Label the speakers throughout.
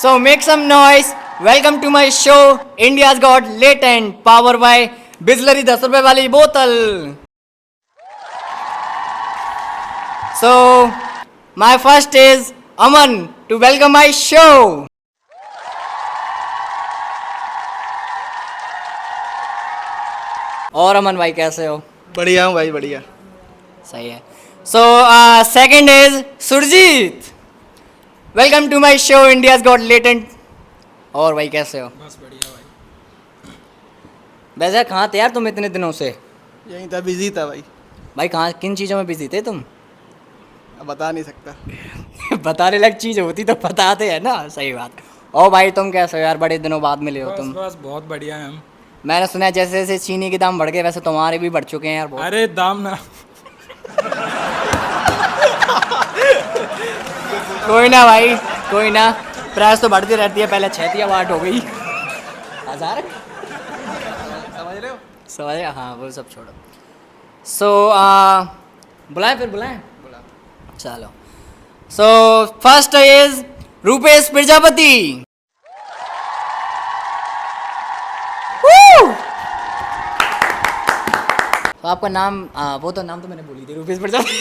Speaker 1: So make some noise. Welcome to my show, India's Got Latent, powered by Bisleri 10 रुपए वाली बोतल. So my first is Aman to welcome my show. और अमन भाई कैसे हो?
Speaker 2: बढ़िया हूँ भाई, बढ़िया.
Speaker 1: सही है. So second is Surjit. Welcome to my show India's Got Latent. और भाई कैसे हो?
Speaker 2: बस बढ़िया भाई.
Speaker 1: वैसे कहाँ थे यार तुम इतने दिनों से?
Speaker 2: यहीं था, बिजी था भाई.
Speaker 1: भाई कहाँ किन चीज़ों में बिजी थे तुम?
Speaker 2: अब बता नहीं सकता.
Speaker 1: बताने लायक चीज़ होती तो बताते हैं ना. सही बात. और भाई तुम कैसे हो यार? बड़े दिनों बाद मिले हो तुम.
Speaker 3: बस बहुत बढ़िया है हम.
Speaker 1: मैंने सुना है जैसे जैसे चीनी के दाम बढ़ गए वैसे तुम्हारे भी बढ़ चुके हैं यार बहुत.
Speaker 3: अरे दाम ना.
Speaker 1: कोई ना भाई, कोई ना. प्राइस तो बढ़ती रहती है. पहले 6 थी अब 8 हो गई. 1000
Speaker 2: समझ रहे हो?
Speaker 1: समझ रहे? हाँ वो सब छोड़ो. सो बुलाएं फिर बुलाएं. चलो. So first is Rupesh Prajapati. तो आपका नाम वो तो नाम तो मैंने बोली थी, रूपेश प्रजापति.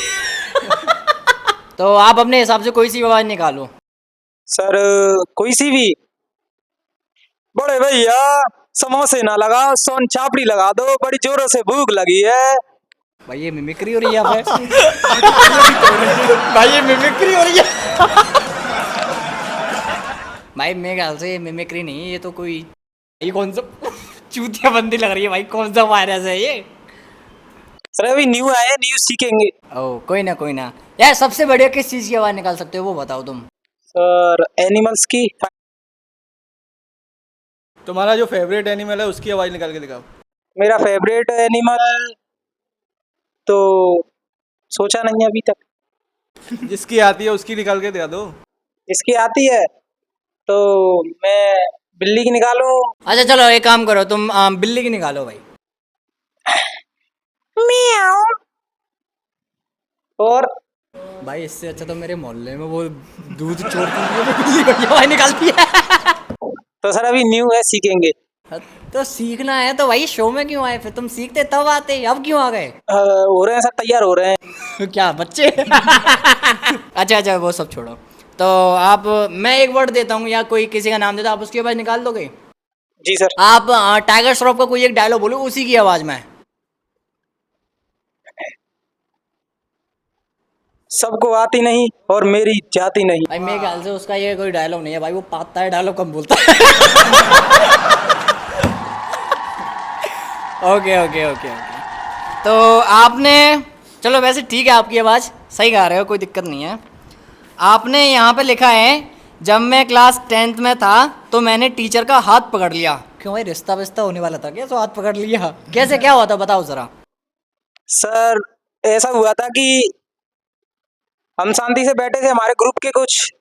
Speaker 1: तो आप अपने हिसाब से कोई सी आवाज निकालो.
Speaker 4: सर कोई सी भी. बड़े भैया समोसे ना लगा, सोन चापड़ी लगा दो, बड़ी जोरों से भूख लगी है.
Speaker 1: भाई ये मिमिक्री हो रही है भाई. भाई ये मिमिक्री हो रही है. भाई मेरे ख्याल से ये मिमिक्री नहीं है, ये तो कोई ये कौन सा चूतिया बंदी लग रही है भाई. कौन सा वायरस है ये?
Speaker 4: सर अभी न्यू आए, न्यू सीखेंगे.
Speaker 1: ओ कोई ना कोई ना. यार सबसे बढ़िया किस चीज़ की आवाज़ निकाल सकते हो वो बताओ तुम.
Speaker 4: सर एनिमल्स की.
Speaker 2: तुम्हारा जो फेवरेट एनिमल है उसकी आवाज निकाल के दिखाओ.
Speaker 4: मेरा फेवरेट एनिमल तो सोचा नहीं है अभी तक.
Speaker 2: जिसकी आती है उसकी निकाल के दिखा दो.
Speaker 4: जिसकी आती है तो मैं बिल्ली की निकालूं.
Speaker 1: अच्छा चलो एक काम करो तुम बिल्ली की निकालो भाई.
Speaker 4: म्याऊ. और
Speaker 1: भाई इससे अच्छा तो मेरे मोहल्ले में वो दूध चोरती है वो बिल्ली बढ़िया आवाज़ निकालती है.
Speaker 4: तो सर अभी न्यू है, सीखेंगे.
Speaker 1: तो सीखना है तो भाई शो में क्यों आए? फिर तुम सीखते तब आते, अब क्यों आ गए?
Speaker 4: हो रहे हैं सर, तैयार हो रहे हैं.
Speaker 1: क्या बच्चे? अच्छा अच्छा वो सब छोड़ो. तो आप मैं एक वर्ड देता हूँ या कोई किसी का नाम देता, आप उसकी आवाज़ निकाल दोगे?
Speaker 4: जी सर.
Speaker 1: आप टाइगर श्रॉफ का कोई एक डायलॉग बोलो उसी की आवाज़ में.
Speaker 4: सबको आती नहीं और मेरी जाती नहीं.
Speaker 1: भाई मेरे ख्याल से उसका ये कोई डायलॉग नहीं है भाई. वो पाता है डायलॉग कम बोलता है. Okay okay okay okay. तो आपने चलो वैसे ठीक है, आपकी आवाज़ सही गा रहे हो, कोई दिक्कत नहीं है. आपने यहाँ पे लिखा है जब मैं क्लास 10th में था तो मैंने टीचर का हाथ पकड़ लिया. क्यों भाई रिश्ता विश्ता होने वाला था क्या तो हाथ पकड़ लिया? कैसे क्या हुआ था बताओ ज़रा.
Speaker 4: सर ऐसा हुआ था कि हम शांति से बैठे थे, हमारे ग्रुप के कुछ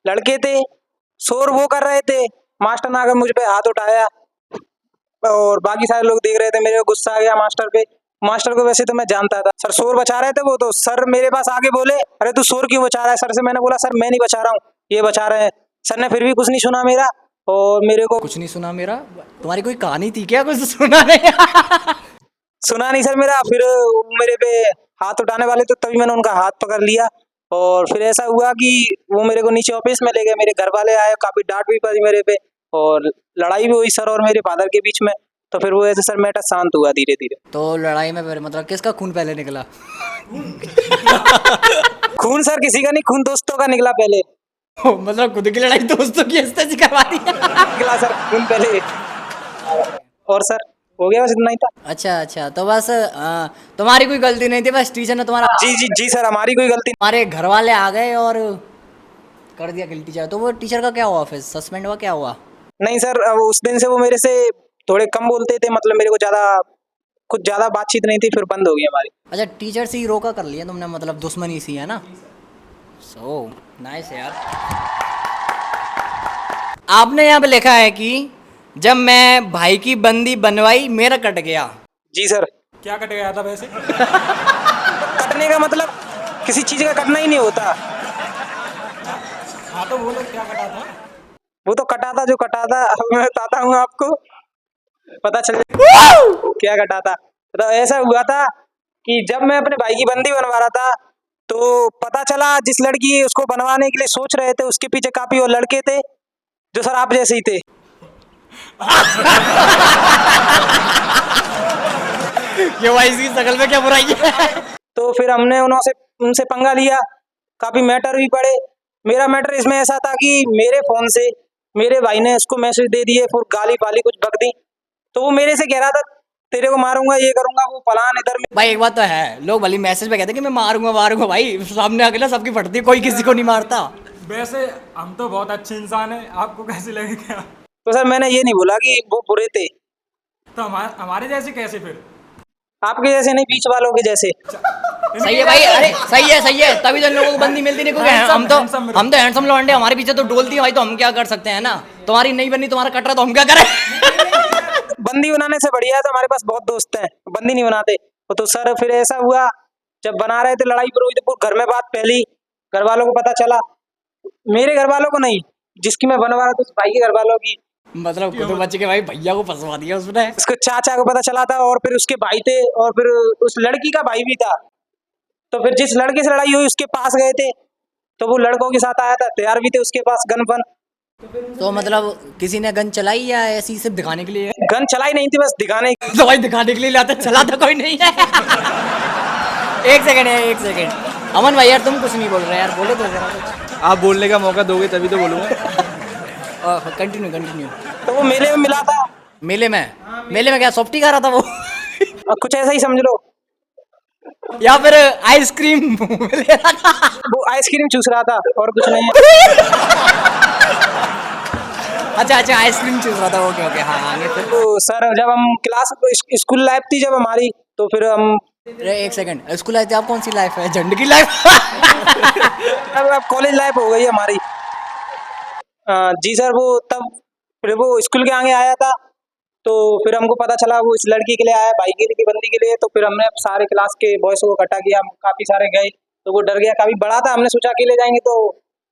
Speaker 4: लड़के थे, शोर वो कर रहे थे. मास्टर ने आकर मुझ पे हाथ उठाया और बाकी सारे लोग देख रहे थे. मेरे को गुस्सा आ गया मास्टर पे. मास्टर को वैसे तो मैं जानता था. सर शोर बचा रहे थे वो, तो सर मेरे पास आके बोले अरे तू शोर क्यों बचा रहा है? सर से मैंने बोला सर मैं नहीं बचा रहा हूँ, ये बचा रहे हैं. सर ने फिर भी कुछ नहीं सुना मेरा और मेरे को
Speaker 1: कुछ नहीं सुना मेरा? तुम्हारी कोई कहानी थी क्या? कुछ सुना नहीं?
Speaker 4: सुना नहीं सर मेरा. फिर मेरे पे हाथ उठाने वाले तो तभी मैंने उनका हाथ पकड़ लिया. और फिर ऐसा हुआ कि वो मेरे को नीचे ऑफिस में ले गए. मेरे घर वाले आए, काफी डांट भी पड़ी मेरे पे और लड़ाई भी हुई सर और मेरे फादर के बीच में. तो फिर वो ऐसे सर मैटर शांत हुआ धीरे धीरे.
Speaker 1: तो लड़ाई में फिर मतलब किसका खून पहले निकला?
Speaker 4: खून सर किसी का नहीं, खून दोस्तों का निकला पहले.
Speaker 1: मतलब खुद की लड़ाई दोस्तों की हंसते से करवा दी.
Speaker 4: निकला सर खून पहले. और सर हो गया, बस इतना ही था.
Speaker 1: अच्छा अच्छा. तो बस तुम्हारी कोई गलती नहीं थी, बस टीचर ने तुम्हारा
Speaker 4: जी जी जी सर, हमारी कोई गलती
Speaker 1: हमारे घर वाले आ गए और कर दिया गिल्टी टीचर. तो वो टीचर का क्या हुआ? फिर सस्पेंड हुआ? क्या हुआ?
Speaker 4: नहीं सर. अब उस दिन से वो मेरे से थोड़े कम बोलते थे, मतलब मेरे को कुछ ज्यादा बातचीत नहीं थी, फिर बंद हो गई हमारी.
Speaker 1: अच्छा टीचर से ही रोका कर लिया तुमने, मतलब दुश्मनी सी है ना. सो नाइस यार. आपने यहाँ पे लिखा है कि जब मैं भाई की बंदी बनवाई मेरा कट गया.
Speaker 4: जी सर.
Speaker 3: क्या कट गया था वैसे?
Speaker 4: कटने का मतलब किसी चीज का कटना ही नहीं होता.
Speaker 3: हाँ तो बोलो क्या कटा था।
Speaker 4: वो तो कटा था जो कटा था, अब मैं बताता हूँ आपको, पता चल क्या कटा था। तो ऐसा हुआ था कि जब मैं अपने भाई की बंदी बनवा रहा था तो पता चला जिस लड़की उसको बनवाने के लिए सोच रहे थे उसके पीछे काफी और लड़के थे जो सर आप जैसे ही थे।
Speaker 1: ये भाई इसकी शकल में क्या बुराई है?
Speaker 4: तो फिर हमने उनसे पंगा लिया, काफी मैटर भी पड़े। मेरा मैटर इसमें ऐसा था कि मेरे फोन से मेरे भाई ने उसको मैसेज दे दिए, फिर गाली वाली कुछ बक दी। तो वो मेरे से कह रहा था तेरे को मारूंगा, ये करूंगा, वो फलान इधर में।
Speaker 1: भाई एक बात तो है, लोग भले मैसेज पे कहते हैं कि मैं मारूंगा मारूंगा, भाई सामने अकेला सबकी फटती है, कोई किसी को नहीं मारता।
Speaker 3: वैसे हम तो बहुत अच्छे इंसान हैं, आपको कैसे लगे क्या।
Speaker 4: तो सर मैंने ये नहीं बोला कि वो बुरे थे,
Speaker 3: तो हमारे जैसे कैसे फिर।
Speaker 4: आपके जैसे नहीं, बीच वालों के जैसे।
Speaker 1: सही है भाई, अरे सही है, तभी तो इन लोगों को बंदी मिलती नहीं, क्योंकि हम तो हैंडसम लौंडे, हमारे पीछे तो डोलती है भाई, तो हम क्या कर सकते हैं ना। तुम्हारी नहीं बनी, तुम्हारा कट रहा तो हम क्या करें।
Speaker 4: बंदी बनाने से बढ़िया है तो हमारे पास बहुत दोस्त हैं, बंदी नहीं बनाते। तो सर फिर ऐसा हुआ, जब बना रहे थे लड़ाई फिरोजपुर घर में बात फैली, घर वालों को पता चला, मेरे घर वालों को नहीं, जिसकी मैं बनवा रहा था उस भाई के घर वालों की।
Speaker 1: मतलब खुद बच के भाई भैया को फंसवा दिया उसने।
Speaker 4: उसके चाचा को पता चला था और फिर उसके भाई थे और फिर उस लड़की का भाई भी था। तो फिर जिस लड़के से लड़ाई हुई उसके पास गए थे, तो वो लड़कों के साथ आया था, तैयार भी थे उसके पास गन फन।
Speaker 1: तो मतलब किसी ने गन चलाई या ऐसी सिर्फ दिखाने के लिए?
Speaker 4: गन चलाई नहीं थी, बस दिखाने।
Speaker 1: तो भाई दिखाने के लिए लाता, चलाता कोई नहीं है। एक सेकंड अमन भाई यार, तुम कुछ नहीं बोल रहे यार, बोलो तो जरा कुछ।
Speaker 2: आप बोलने का मौका दोगे तभी तो बोलूँगा।
Speaker 1: कंटिन्यू।
Speaker 4: तो वो मेले में मिला था।
Speaker 1: मेले में क्या सॉफ्टी खा रहा था वो?
Speaker 4: और कुछ ऐसा ही समझ लो,
Speaker 1: या फिर आइसक्रीम ले रहा था?
Speaker 4: वो आइसक्रीम चूस रहा था और कुछ नहीं है।
Speaker 1: अच्छा आइसक्रीम चूस रहा था, ओके हाँ आगे फिर।
Speaker 4: तो सर जब हम क्लास स्कूल लाइफ थी जब हमारी, तो फिर हम
Speaker 1: अरे एक सेकंड, स्कूल लाइफ आप कौन सी लाइफ है? झंड की लाइफ?
Speaker 4: अब कॉलेज लाइफ हो गई है हमारी। जी सर, वो तब फिर वो स्कूल के आगे आया था, तो फिर हमको पता चला वो इस लड़की के लिए आया, भाई के लिए, बंदी के लिए। तो फिर हमने सारे क्लास के बॉयज को इकट्ठा किया, हम काफी सारे गए, तो वो डर गया, काफी बड़ा था, हमने सोचा अकेले जाएंगे तो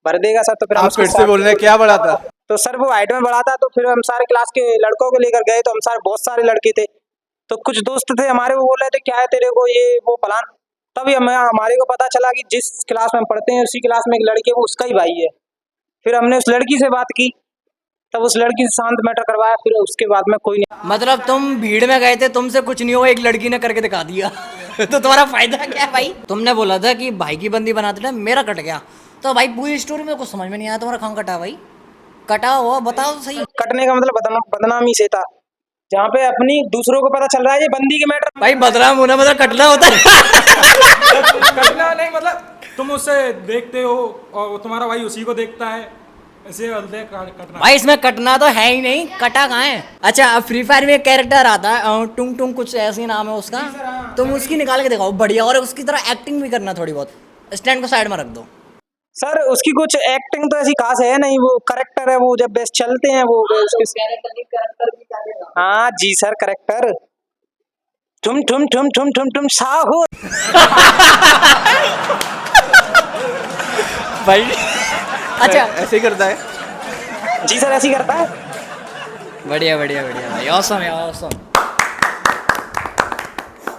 Speaker 4: भर देगा सर। तो फिर हम
Speaker 2: आप फिर से बोल रहे हैं क्या बड़ा था?
Speaker 4: तो सर वो हाइट में बड़ा था, तो फिर हम सारे क्लास के लड़कों को लेकर गए, तो हम सारे बहुत सारे लड़के थे, तो कुछ दोस्त थे हमारे, वो बोल रहे थे क्या है तेरे को, ये वो फलान। तभी हमारे को पता चला कि जिस क्लास में पढ़ते हैं उसी क्लास में एक लड़की है, वो उसका ही भाई है। फिर हमने उस लड़की से बात की, तब उस लड़की से शांत मैटर करवाया, फिर उसके बाद में कोई नहीं।
Speaker 1: मतलब तुम भीड़ में गए थे, तुमसे कुछ नहीं हुआ, एक लड़की ने करके दिखा दिया। तो तुम्हारा फायदा क्या है भाई? तुमने बोला था कि भाई की बंदी बनाते थे, मेरा कट गया। तो भाई पूरी स्टोरी में कुछ समझ में नहीं आया, तुम्हारा कहाँ कटा भाई? कटा हुआ बताओ तो सही।
Speaker 4: कटने का मतलब बदनामी से था, जहाँ पे अपनी दूसरों को पता चल रहा है ये बंदी के मैटर।
Speaker 1: भाई बदनाम होना मतलब कटना होता है।
Speaker 3: कटना नहीं, मतलब तुम उससे देखते हो और तुम्हारा भाई उसी को देखता है, ऐसे बोलते हैं कटना।
Speaker 1: भाई इसमें कटना तो है ही नहीं, कटा कहाँ है? अच्छा अब फ्री फायर में एक कैरेक्टर आता है टुंग टुंग कुछ ऐसी नाम है उसका, तुम उसकी निकाल के दिखाओ बढ़िया, और उसकी तरह एक्टिंग भी करना थोड़ी बहुत। स्टैंड को साइड में रख दो।
Speaker 4: सर उसकी कुछ एक्टिंग तो ऐसी खास है नहीं, वो करेक्टर है, वो जब बेस्ट चलते हैं वो हाँ जी सर, करेक्टर ठुम ठुम ठुम ठुम ठुम ठुम साहू।
Speaker 1: भाई अच्छा
Speaker 2: ऐसे ही करता है।
Speaker 4: जी सर, ऐसे ही करता है।
Speaker 1: बढ़िया भाई, ऑसम है ऑसम।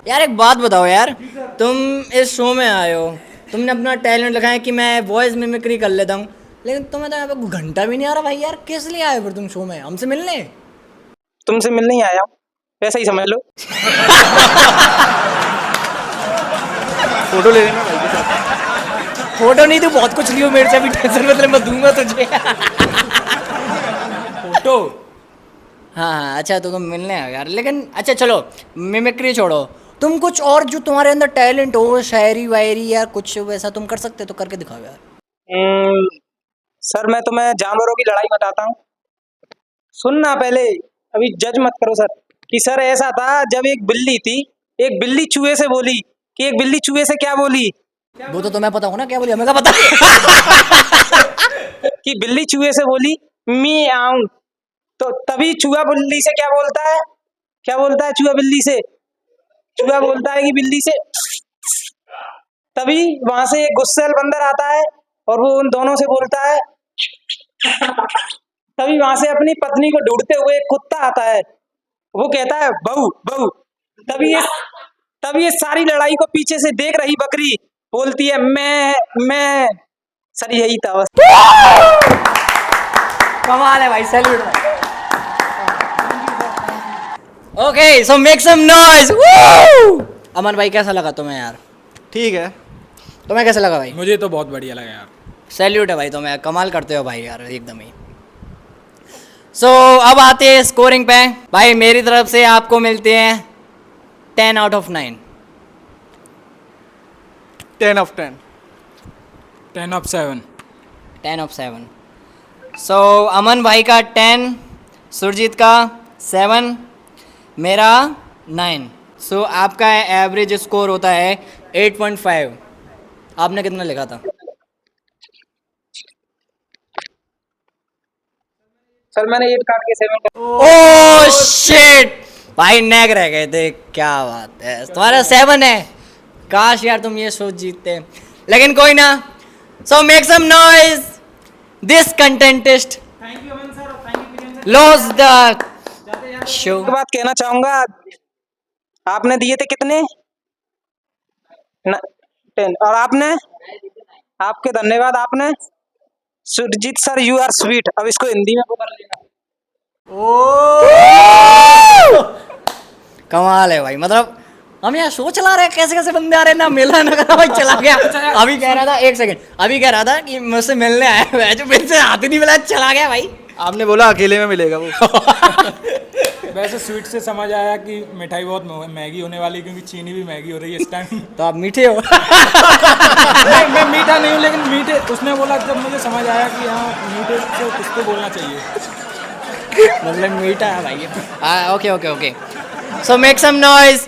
Speaker 1: यार एक बात बताओ यार, तुम इस शो में आए हो, तुमने अपना टैलेंट दिखाया कि मैं वॉइस मिमिक्री कर लेता हूँ, लेकिन तुम्हें तो यहाँ पे घंटा भी नहीं आ रहा भाई यार, किस लिए आए फिर तुम शो में? हमसे मिलने?
Speaker 4: तुमसे मिलने ही आया हूँ, वैसा ही समझ लो।
Speaker 2: फोटो ले लेना भाई के साथ।
Speaker 1: फोटो नहीं, तू बहुत कुछ लियो मेरे से, अभी टेंशन मतलब मैं दूंगा तुझे।
Speaker 3: फोटो।
Speaker 1: हाँ अच्छा, तो तुम मिलने आए यार, लेकिन अच्छा चलो मिमिक्री छोड़ो, तुम कुछ और जो तुम्हारे अंदर टैलेंट हो, शायरी वायरी या कुछ वैसा तुम कर सकते तो करके दिखाओ यार।
Speaker 4: सर मैं तुम्हें जानवरों की लड़ाई बताता हूँ, सुनना पहले, अभी जज मत करो सर। कि सर ऐसा था, जब एक बिल्ली थी, एक बिल्ली चूहे से बोली कि एक बिल्ली चूहे से क्या बोली,
Speaker 1: वो तो तुम्हें पता हो ना क्या बोली, हमें क्या पता?
Speaker 4: कि बिल्ली चूहे से बोली मी आऊं। तो तभी चूहा बिल्ली से क्या बोलता है, क्या बोलता है चूहा बिल्ली से? चूहा बोलता है कि बिल्ली से। तभी वहां से एक गुस्सैल बंदर आता है और वो उन दोनों से बोलता है तभी वहां से अपनी पत्नी को ढूंढते हुए एक कुत्ता आता है। वो कहता है बहू बहू। तभी ये सारी लड़ाई को पीछे से देख रही बकरी बोलती है मैं। सर यही था बस।
Speaker 1: कमाल है भाई, salute. Okay, so make some noise. Aman भाई कैसा लगा तुम्हें यार?
Speaker 2: ठीक है।
Speaker 1: तुम्हें कैसा लगा भाई?
Speaker 3: मुझे तो बहुत बढ़िया लगा यार।
Speaker 1: सैल्यूट है भाई, तुम्हें कमाल करते हो भाई यार, एकदम ही। सो अब आते हैं स्कोरिंग पे। भाई मेरी तरफ से आपको मिलते हैं 10 out of 9।
Speaker 2: 10 of 10।
Speaker 3: 10 of 7।
Speaker 1: 10 of 7। सो अमन भाई का 10, सुरजीत का 7, मेरा 9। सो आपका एवरेज स्कोर होता है 8.5। आपने कितना लिखा था?
Speaker 4: सर मैंने 8 काट के 7
Speaker 1: ओह शिट भाई, नेग रह गए थे। क्या बात है, तुम्हारा 7 है। काश यार तुम ये सोच जीतते, लेकिन कोई ना। So make some noise. This contestant loss the show.
Speaker 4: एक बात कहना चाहूंगा, आपने दिए थे कितने? 10। और आपने? आपके धन्यवाद। आपने? Surjit sir you are sweet. अब इसको हिंदी में वो कर लेना।
Speaker 1: कमाल है भाई, मतलब हम यहाँ शो चला रहे हैं, कैसे कैसे बंदे आ रहे हैं, ना मिला ना करा भाई, चला गया। अभी कह रहा था, एक सेकंड, अभी कह रहा था कि मुझसे मिलने आया है, जो मेरे से हाथ ही नहीं मिला, चला गया भाई।
Speaker 2: आपने बोला अकेले में मिलेगा वो।
Speaker 3: वैसे स्वीट से समझ आया कि मिठाई बहुत महंगी होने वाली, क्योंकि चीनी भी महंगी हो रही है इस टाइम।
Speaker 1: तो आप मीठे हो।
Speaker 3: नहीं, मैं मीठा नहीं हूँ, लेकिन मीठे उसने बोला, जब मुझे समझ आया कि हाँ मीठे से कुछ तो बोलना चाहिए।
Speaker 1: मतलब मीठा है भाई। Okay okay okay. So make some noise.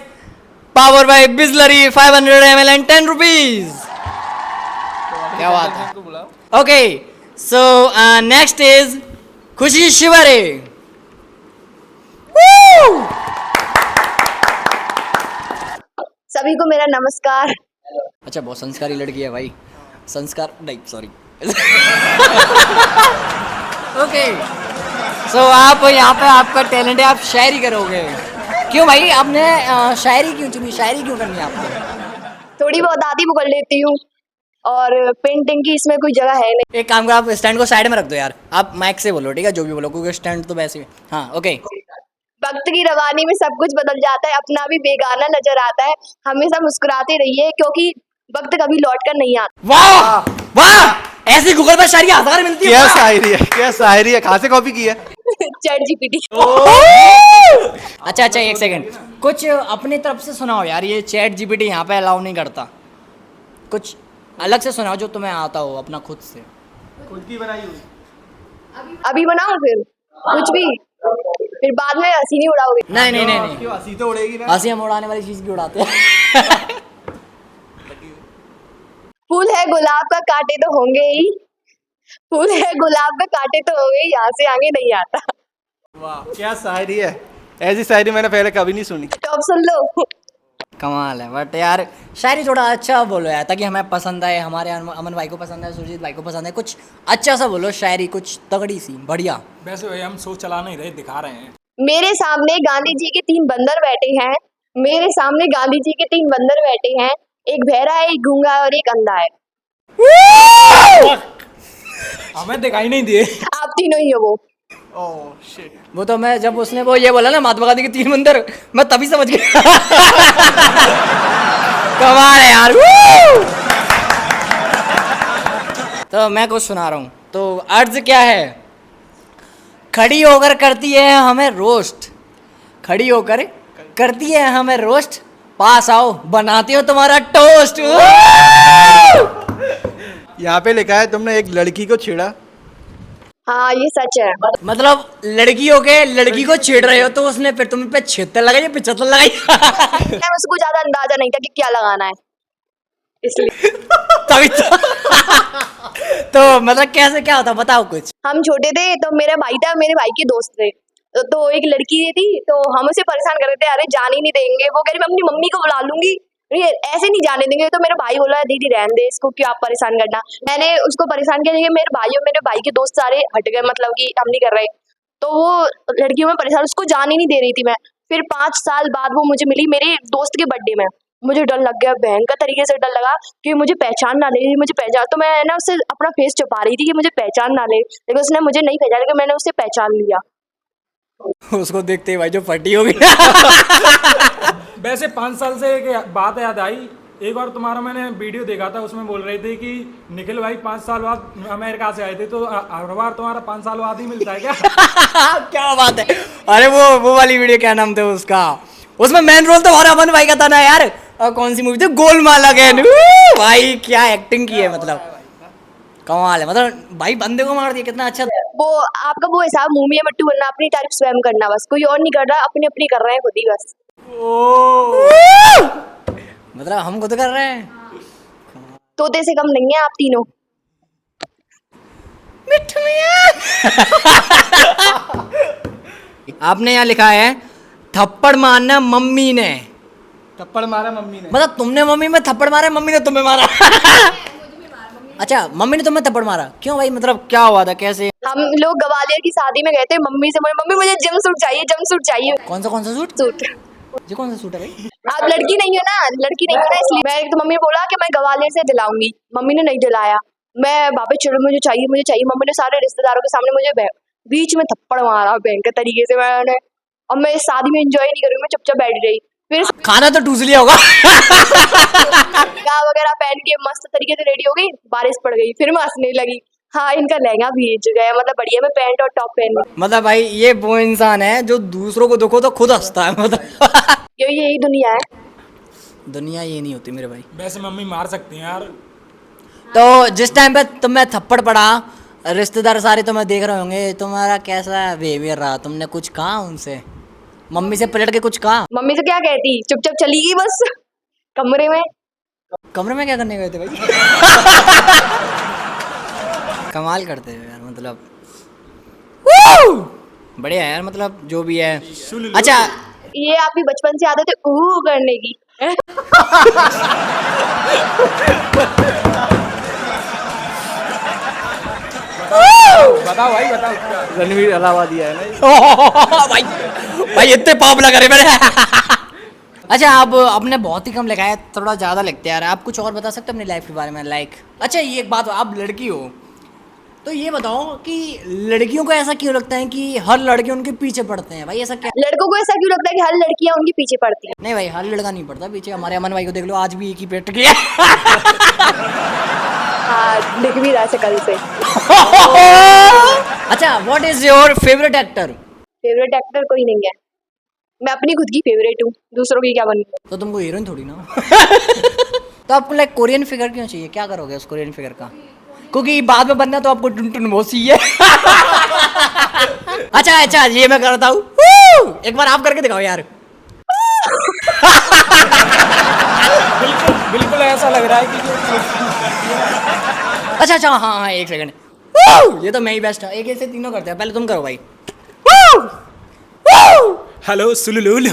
Speaker 1: Power by Bisleri 500 ml and 10 rupees. क्या बात है। ओके, सो नेक्स्ट इज खुशी शिवरे।
Speaker 5: सभी को मेरा नमस्कार।
Speaker 1: अच्छा, बहुत संस्कारी लड़की है भाई। संस्कार नहीं, सॉरी। ओके, सो आप यहाँ पे, आपका टैलेंट है, आप शायरी करोगे। क्यों भाई आपने शायरी क्यों चुनी? शायरी क्यों करनी है आपको?
Speaker 5: थोड़ी बहुत आदि वो कर लेती हूँ, और पेंटिंग की इसमें कोई जगह है नहीं।
Speaker 1: एक काम करो, आप स्टैंड को साइड में रख दो यार, आप माइक से बोलो, ठीक है? जो भी बोलो, क्योंकि स्टैंड तो वैसे ही। हाँ ओके।
Speaker 5: वक्त की रवानी में सब कुछ बदल जाता है, अपना भी बेगाना नजर आता है। हमेशा मुस्कुराते रहिए, क्योंकि वक्त कभी लौट कर नहीं आता।
Speaker 1: वाह वाह, ऐसी गूगल पर शायरी 1000 मिलती है।
Speaker 2: क्या
Speaker 1: वाह!
Speaker 2: शायरी है, क्या शायरी है, कहाँ से कॉपी की है?
Speaker 5: Chat GPT.
Speaker 1: अच्छा अच्छा, एक सेकंड, कुछ अपनी तरफ से सुनाओ यार। ये चैट जीपीटी यहाँ पे अलाउ नहीं करता। कुछ अलग से सुनाओ जो तुम्हें आता हो, अपना खुद से।
Speaker 2: खुद की बनाई हुई।
Speaker 5: अभी बनाऊं फिर कुछ भी, फिर बाद में हंसी नहीं उड़ाओगे।
Speaker 1: नहीं नहीं नहीं नहीं,
Speaker 2: क्यों, हंसी तो उड़ेगी ना।
Speaker 1: हंसी हम उड़ाने वाली चीज की उड़ाते हैं।
Speaker 5: फूल है गुलाब का, कांटे तो होंगे ही। फूल है गुलाब का, कांटे तो होंगे ही, यहाँ से आगे नहीं आता।
Speaker 2: वाह, क्या शायरी है। ऐसी शायरी मैंने पहले कभी नहीं सुनी।
Speaker 5: तो अब सुन लो।
Speaker 1: कमाल है, बट यार शायरी थोड़ा अच्छा बोलो यार, ताकि हमें पसंद आए, हमारे अमन भाई को पसंद है, सुरजीत भाई को पसंद है। कुछ अच्छा सा बोलो शायरी, कुछ तगड़ी सी, बढ़िया।
Speaker 3: वैसे भाई हम शो चला नहीं रहे, दिखा रहे हैं।
Speaker 5: मेरे सामने गांधी जी के 3 बंदर बैठे हैं। मेरे सामने गांधी जी के 3 बंदर बैठे हैं। एक बहरा है, एक गूंगा है और एक अंधा है।
Speaker 3: हमें दिखाई नहीं दिए।
Speaker 5: आप तीनों ही हो वो।
Speaker 2: Oh shit.
Speaker 1: वो तो मैं, जब उसने वो ये बोला ना महात्मा गांधी के 3 बंदर, मैं तभी समझ गया। कमाल है यार। तो मैं कुछ सुना रहा हूँ। तो अर्ज क्या है? खड़ी होकर करती है हमें रोस्ट, खड़ी होकर करती है हमें रोस्ट, पास आओ बनाती हो तुम्हारा टोस्ट।
Speaker 2: यहाँ पे लिखा है तुमने एक लड़की को छेड़ा।
Speaker 5: हाँ ये सच है।
Speaker 1: मतलब लड़की हो के लड़की को छेड़ रहे हो, तो उसने फिर तुम्हें पे 76 लगाई या 75 लगाई?
Speaker 5: उसको ज्यादा अंदाजा नहीं था कि क्या लगाना है, इसलिए।
Speaker 1: तभी तो मतलब कैसे क्या होता, बताओ कुछ।
Speaker 5: हम छोटे थे तो मेरा भाई था, मेरे भाई के दोस्त थे। तो एक लड़की थी, तो हम उसे परेशान कर रहे थे, अरे जान ही नहीं देंगे। वो कह रही मैं अपनी मम्मी को बुला लूंगी, ये ऐसे नहीं जाने देंगे। तो मेरा भाई बोला दीदी रहने दे इसको, क्यों आप परेशान करना। मैंने उसको परेशान किया कि मेरे भाई और मेरे भाई के दोस्त सारे हट गए, मतलब कि हम नहीं कर रहे। तो वो लड़कियों में परेशान, उसको जाने नहीं दे रही थी मैं। फिर 5 साल बाद वो मुझे मिली मेरे दोस्त के बर्थडे में। मुझे डर लग गया, भयंकर तरीके से डर लगा कि मुझे पहचान ना ले, मुझे पहचान। तो मैं ना उससे अपना फेस छुपा रही थी कि मुझे पहचान ना ले, लेकिन उसने मुझे नहीं पहचाना, लेकिन मैंने उसे पहचान लिया।
Speaker 1: उसको देखते ही भाई जो फटी होगी।
Speaker 3: वैसे 5 साल से एक बात याद आई। एक बार तुम्हारा मैंने वीडियो देखा था, उसमें बोल रहे थे कि निखिल भाई 5 साल बाद अमेरिका से आए थे, तो हर बार तुम्हारा 5 साल बाद ही मिलता है क्या?
Speaker 1: क्या बात है। अरे वो वाली वीडियो क्या नाम था उसका, उसमें मेन रोल तो हमारा अमन भाई का था ना यार। कौन सी मूवी थी, गोलमाल अगेन। भाई क्या एक्टिंग की है, मतलब कमाल है। मतलब भाई बंदे को मार दिया, कितना अच्छा।
Speaker 5: वो आपका वो हिसाब मुंह में मट्टू बनना, अपनी तारीफ स्वयं करना, बस कोई और नहीं कर रहा, अपनी अपनी कर रहे हैं खुद ही बस।
Speaker 1: मतलब हम खुद कर रहे हैं।
Speaker 5: तोते से कम नहीं है आप तीनों।
Speaker 1: आपने यहाँ लिखा है थप्पड़ मारना मम्मी ने।
Speaker 2: थप्पड़ मारा मम्मी ने।
Speaker 1: मतलब तुमने मम्मी में थप्पड़ मारा, मम्मी ने तुम्हें मारा। अच्छा, मम्मी ने तुम्हें थप्पड़ मारा, क्यों भाई, मतलब क्या हुआ था, कैसे?
Speaker 5: हम लोग ग्वालियर की शादी में गए थे, मम्मी से मम्मी मुझे जंप सूट चाहिए, जंप सूट चाहिए।
Speaker 1: कौन सा सूट?
Speaker 5: सूट।
Speaker 1: ये कौन सा सूट है भाई?
Speaker 5: आप लड़की नहीं हो ना, लड़की नहीं हो ना, इसलिए मैं तो मम्मी ने बोला कि मैं ग्वालियर से दिलाऊंगी, मम्मी ने नहीं दिलाया। मैं वापस चलो मुझे चाहिए। मम्मी ने सारे रिश्तेदारों के सामने मुझे बीच में थप्पड़ मारा भयंकर तरीके से। मैंने अब मैं इस शादी में एंजॉय नहीं करूंगी, मैं चुपचाप बैठ रही। फिर
Speaker 1: खाना तो टूस लिया होगा।
Speaker 5: लहंगा वगैरह पहन के मस्त तरीके से रेडी हो गई, बारिश पड़ गई, फिर मैं हंसने लगी। हाँ, इनका लहंगा भीज गया, मतलब बढ़िया मैं पैंट और टॉप पहन ली।
Speaker 1: मतलब भाई ये वो इंसान है जो दूसरों को देखो तो खुद हंसता है, मतलब।
Speaker 5: यही दुनिया है।
Speaker 1: दुनिया ये नहीं होती मेरे भाई।
Speaker 3: वैसे मम्मी मार सकती हैं यार।
Speaker 1: तो जिस टाइम पे तुम्हें थप्पड़ पड़ा, रिश्तेदार सारे तुम्हें देख रहे होंगे, तुम्हारा कैसा बिहेवियर रहा? तुमने कुछ कहा उनसे, मम्मी से पलट के कुछ कहा?
Speaker 5: मम्मी से क्या कहती, चुपचाप चली गई बस कमरे में।
Speaker 1: कमरे में क्या करने गए थे भाई? कमाल करते हो यार, मतलब बढ़िया यार, मतलब जो भी है। अच्छा,
Speaker 5: ये आपकी बचपन से आदत है ऊ करने की।
Speaker 2: बताओ भाई बताओ। रणवीर अलाहाबादी है ना।
Speaker 1: भाई इतने पाप लगा रहे मैंने। अच्छा, आप आपने बहुत ही कम लिखा है, थोड़ा ज़्यादा लिखते यार। आप कुछ और बता सकते हो अपनी लाइफ के बारे में, लाइक? अच्छा, ये एक बात, आप लड़की हो तो ये बताओ कि लड़कियों को ऐसा क्यों लगता है कि हर लड़के उनके पीछे पड़ते हैं? भाई ऐसा क्या?
Speaker 5: लड़कों को ऐसा क्यों लगता है कि हर लड़कियां उनके पीछे पड़ती हैं?
Speaker 1: नहीं भाई, हर लड़का नहीं पड़ता पीछे। हमारे अमन भाई को देख लो, आज भी एक ही पेट किया।
Speaker 5: हाँ, दिख भी रहा है शकल से।
Speaker 1: अच्छा, what is your favourite actor?
Speaker 5: Favourite actor कोई नहीं है, मैं अपनी खुद की फेवरेट हूँ, दूसरों की क्या बनूं।
Speaker 1: तो तुमको हीरोइन थोड़ी ना। तो आपको लाइक कोरियन फिगर क्यों चाहिए? क्या करोगे उस कोरियन फिगर का? क्योंकि बाद में बनना तो आपको टुन टुन बहुत सी है। अच्छा, ये मैं करता हूँ। एक बार आप करके दिखाओ यार।
Speaker 2: बिल्कुल ऐसा लग रहा है कि
Speaker 1: अच्छा, हाँ, एक सेकंड। ये तो मैं ही बेस्ट हूँ। एक ऐसे तीनों करते हैं, पहले तुम करो भाई।
Speaker 3: हेलो सुलुलुलु।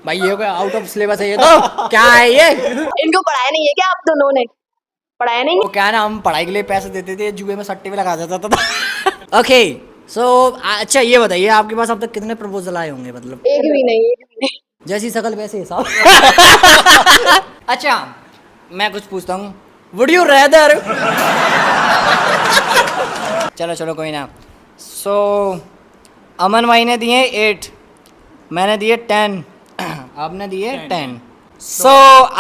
Speaker 1: भाई ये कोई आउट ऑफ सिलेबस है ये तो। क्या है ये?
Speaker 5: इनको पढ़ाया नहीं है क्या आप दोनों ने? पढ़ाया नहीं?
Speaker 1: वो क्या है ना, हम पढ़ाई के लिए पैसे देते थे, जुए में सट्टे में लगा देता था। ओके, सो अच्छा ये बताइए, आपके पास अब तक कितने प्रपोजल आए होंगे? मतलब
Speaker 5: एक भी नहीं।
Speaker 1: जैसी शकल वैसे हिसाब। अच्छा, मैं कुछ पूछता हूँ, वुड यू रेदर? चलो कोई ना। सो अमन भाई ने दिए 8, मैंने दिए 10, आपने दिए 10। सो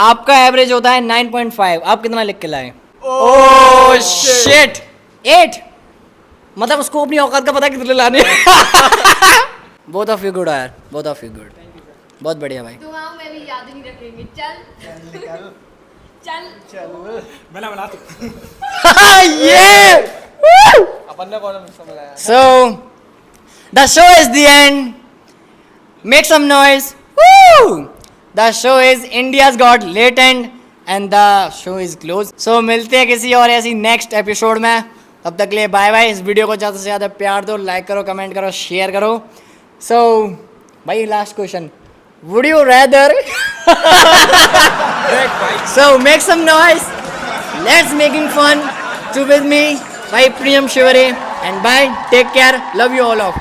Speaker 1: आपका एवरेज होता है 9.5। आप कितना लिख के लाए? Oh shit, 8। मतलब उसको अपनी औकात का पता कितने लाने। बोथ ऑफ यू गुड यार, बोथ ऑफ यू गुड, बहुत बढ़िया भाई।
Speaker 5: दुआओं में भी याद नहीं रखेंगे। चल
Speaker 3: बना
Speaker 1: ये
Speaker 2: अपन ने कौन सा मिलाया?
Speaker 1: So, the show is the end. Make some noise. Woo! The show is India's Got Latent and the show is closed. So, मिलते हैं किसी और ऐसी नेक्स्ट एपिसोड में। तब तक के लिए बाय बाय। इस वीडियो को ज़्यादा से ज़्यादा प्यार दो, लाइक करो, कमेंट करो, शेयर करो। So, भाई last question, would you rather? So make some noise. Let's making fun to with me by Priyam Shivare and bye. Take care. Love you all of.